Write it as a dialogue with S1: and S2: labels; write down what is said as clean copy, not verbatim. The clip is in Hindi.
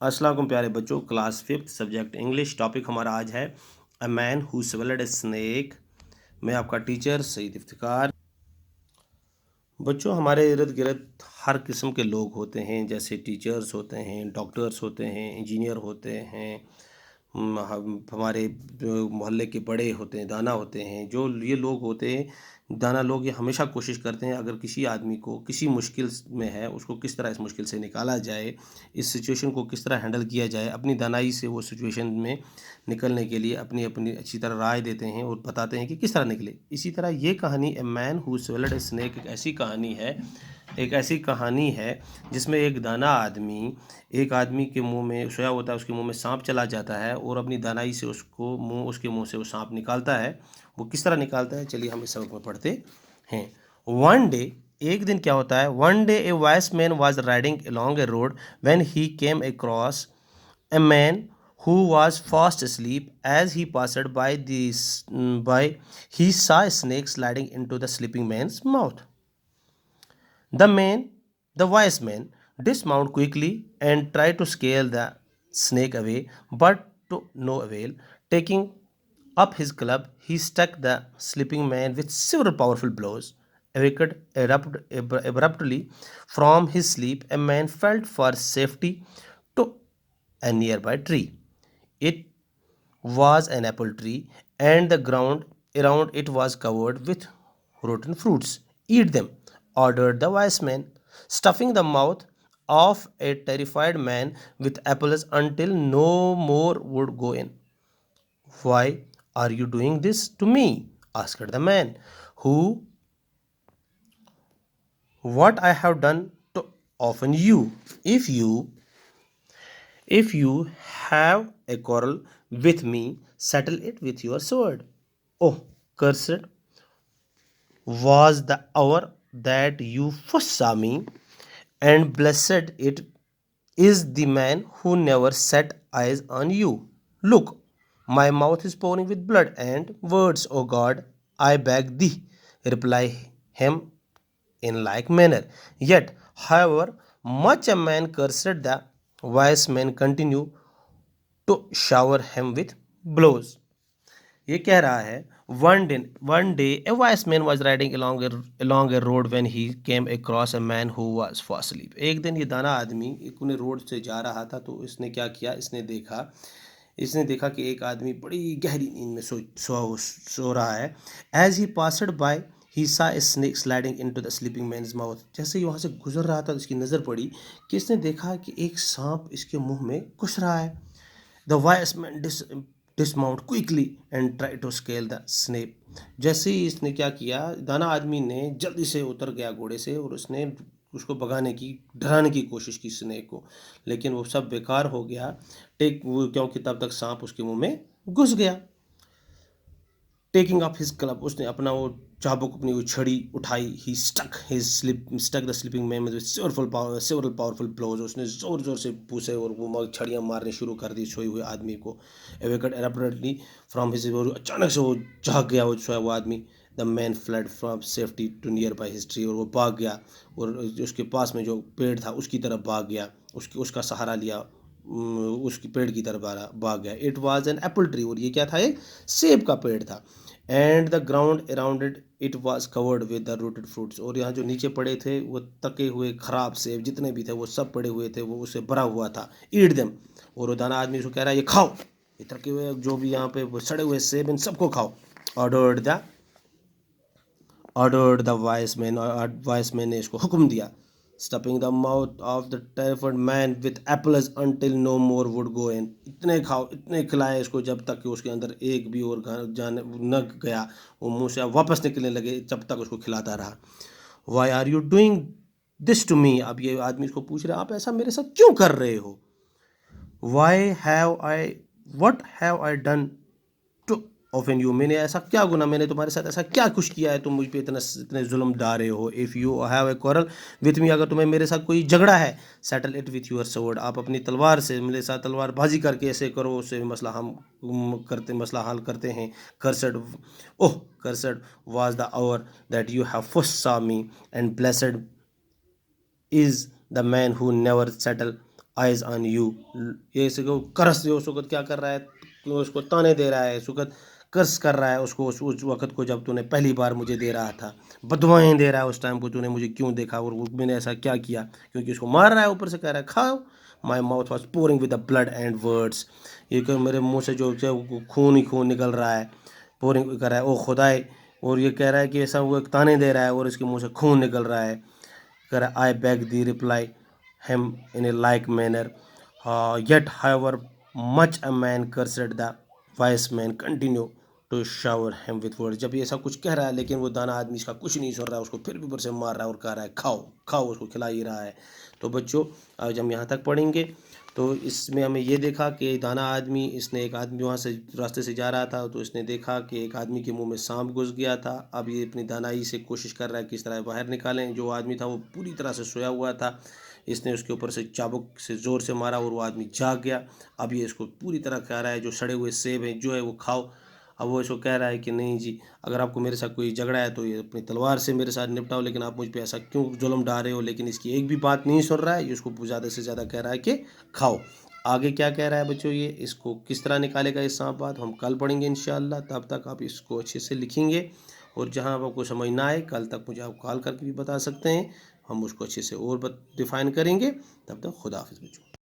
S1: अस्सलाम वालेकुम प्यारे बच्चों, class 5th subject English. Topic हमारा आज है a man who swelled a snake. मैं आपका टीचर सईद इफ्तिकार। बच्चों, हमारे इर्द गिर्द हर किस्म के लोग होते हैं, जैसे टीचर्स होते हैं, डॉक्टर्स होते हैं, इंजीनियर होते हैं, हमारे मोहल्ले के बड़े होते हैं, दाना होते हैं। जो ये लोग होते हैं दाना लोग, ये हमेशा कोशिश करते हैं अगर किसी आदमी को किसी मुश्किल में है, उसको किस तरह इस मुश्किल से निकाला जाए, इस सिचुएशन को किस तरह हैंडल किया जाए। अपनी दानाई से वो सिचुएशन में निकलने के लिए अपनी अपनी अच्छी तरह राय देते हैं और बताते हैं कि किस तरह निकले। इसी तरह ये कहानी a man who swelled a snake एक ऐसी कहानी है जिसमें एक आदमी के मुंह में सोया होता है, उसके मुंह में सांप चला जाता है और अपनी दानाई से उसके मुंह से वो सांप निकालता है। वो किस तरह निकालता है, चलिए हम इस सबक में पढ़ते हैं। वन डे, एक दिन क्या होता है, one day A vice man was riding along A road when he came across a man who was fast asleep. As he passed by, he saw a snake sliding into the sleeping man's mouth. The man, the wise man, dismounted quickly and tried to scale the snake away, but to no avail. Taking up his club, he struck the sleeping man with several powerful blows. Abruptly from his sleep, a man felt for safety to a nearby tree. It was an apple tree, and the ground around it was covered with rotten fruits. Eat them, ordered the wise man, stuffing the mouth of a terrified man with apples until no more would go in. Why are you doing this to me? Asked the man. Who, what I have done to offend you? If you have a quarrel with me, settle it with your sword. Oh, cursed was the hour that you first saw me, and blessed it is the man who never set eyes on you. Look, my mouth is pouring with blood and words, O God, I beg thee, reply him in like manner. Yet, however much a man cursed, the wise man continued to shower him with blows. ये कह रहा है, one day A vice man was riding along a road when he came across a man who was fast asleep. एक दिन ये दाना आदमी एक उन्हें रोड से जा रहा था, तो इसने क्या किया, इसने देखा कि एक आदमी बड़ी गहरी नींद में सो रहा है। As he passed by, he saw a snake sliding into the sleeping man's mouth. जैसे ही वहाँ से गुजर रहा था तो इसकी नज़र पड़ी कि इसने देखा कि एक सांप इसके मुंह में घुस रहा है। The wise man dismount quickly and try to scale the snake. जैसे ही इसने क्या किया, दाना आदमी ने जल्दी से उतर गया घोड़े से और उसने उसको डराने की कोशिश की स्नेक को, लेकिन वो सब बेकार हो गया। क्योंकि तब तक सांप उसके मुंह में घुस गया। टेकिंग अप हिज क्लब, उसने अपना वो चाबुक, अपनी वो छड़ी उठाई। He struck the sleeping man with several powerful blows. उसने ज़ोर ज़ोर से पूछे और वो छड़ियाँ मारने शुरू कर दी सोए हुए आदमी को। एवेकट एब्रप्टली फ्रॉम हिज, अचानक से वो जाग गया वो सोया हुआ आदमी। The man fled from safety to nearby his tree, और वो भाग गया और उसके पास में जो पेड़ था उसकी तरफ भाग गया, उसका सहारा लिया, उसकी पेड़ की तरफ भाग गया। It was an apple tree, और ये क्या था, एक सेब का पेड़ था। And the ground around it was covered with the rooted fruits, और यहाँ जो नीचे पड़े थे वो तके हुए खराब सेब जितने भी थे वो सब पड़े हुए थे, वो उससे भरा हुआ था। ईट देम, और वो दाना आदमी उसको कह रहा है ये खाओ, ये तके हुए जो भी यहाँ पे वो सड़े हुए सेब इन सबको खाओ। ऑर्डर्ड द वाइस मैन ने इसको हुक्म दिया। Stuffing the mouth of the terrified man with apples until no more would go in. इतने खाओ, इतने खिलाए इसको जब तक कि उसके अंदर एक भी और जाने न गया, वो मुंह से वापस निकलने लगे, जब तक उसको खिलाता रहा। Why are you doing this to me, अब ये आदमी इसको पूछ रहा है आप ऐसा मेरे साथ क्यों कर रहे हो। What have I done to offend you, मैंने ऐसा क्या गुना, मैंने तुम्हारे साथ ऐसा क्या कुछ किया है, तुम मुझ पे इतने जुल्म डाल रहे हो। If you have a quarrel with me, अगर तुम्हें मेरे साथ कोई झगड़ा है, settle it with your sword, आप अपनी तलवार से मेरे साथ तलवारबाजी करके ऐसे करो, उससे मसला हल करते हैं। Cursed was the hour that you have first saw me, and blessed is the man who never settle eyes on you. ये इसे को करस जो उस वक्त क्या कर रहा है, तो उसको ताने दे रहा है, उस वक्त कर्स कर रहा है उसको, उस वक्त को जब तूने पहली बार मुझे दे रहा था, बदुआएं दे रहा है उस टाइम को, तूने मुझे क्यों देखा और मैंने ऐसा क्या किया, क्योंकि उसको मार रहा है, ऊपर से कह रहा है खाओ। My mouth was pouring with the blood and words, ये कि मेरे मुंह से जो है वो खून ही खून निकल रहा है, पोरिंग कर रहा है, ओ खुदाई। और ये कह रहा है कि ऐसा वो एक ताने दे रहा है और इसके मुंह से खून निकल रहा है। कह रहा है आई bag the reply him in a like manner. Yet, however much a man cursed, the wise man continue to shower him with words. जब ये ऐसा कुछ कह रहा है लेकिन वो दाना आदमी इसका कुछ नहीं सुन रहा है, उसको फिर भी ऊपर से मार रहा है और कह रहा है खाओ खाओ, उसको खिला ही रहा है। तो बच्चों, आज हम यहाँ तक पढ़ेंगे। तो इसमें हमें ये देखा कि दाना आदमी, इसने एक आदमी वहाँ से रास्ते से जा रहा था तो इसने देखा कि एक आदमी के मुंह में सांप घुस गया था। अब ये अपनी दानाई से कोशिश कर रहा है किस तरह बाहर निकालें। जो आदमी था वो पूरी तरह से सोया हुआ था, इसने उसके ऊपर से चाबुक से ज़ोर से मारा और वो आदमी जाग गया। अब ये इसको पूरी तरह कह रहा है जो सड़े हुए सेब हैं जो है वो खाओ। अब वो इसको कह रहा है कि नहीं जी, अगर आपको मेरे साथ कोई झगड़ा है तो ये अपनी तलवार से मेरे साथ निपटाओ, लेकिन आप मुझ पे ऐसा क्यों जुल्म डाल रहे हो। लेकिन इसकी एक भी बात नहीं सुन रहा है, ये उसको ज़्यादा से ज़्यादा कह रहा है कि खाओ। आगे क्या कह रहा है बच्चों, ये इसको किस तरह निकालेगा ये सांप बात हम कल पढ़ेंगे इंशाअल्लाह। तब तक आप इसको अच्छे से लिखेंगे और जहाँ आपको समझ ना आए कल तक मुझे आप कॉल करके भी बता सकते हैं, हम उसको अच्छे से और डिफ़ाइन करेंगे। तब तक खुदा हाफिज़ बच्चों।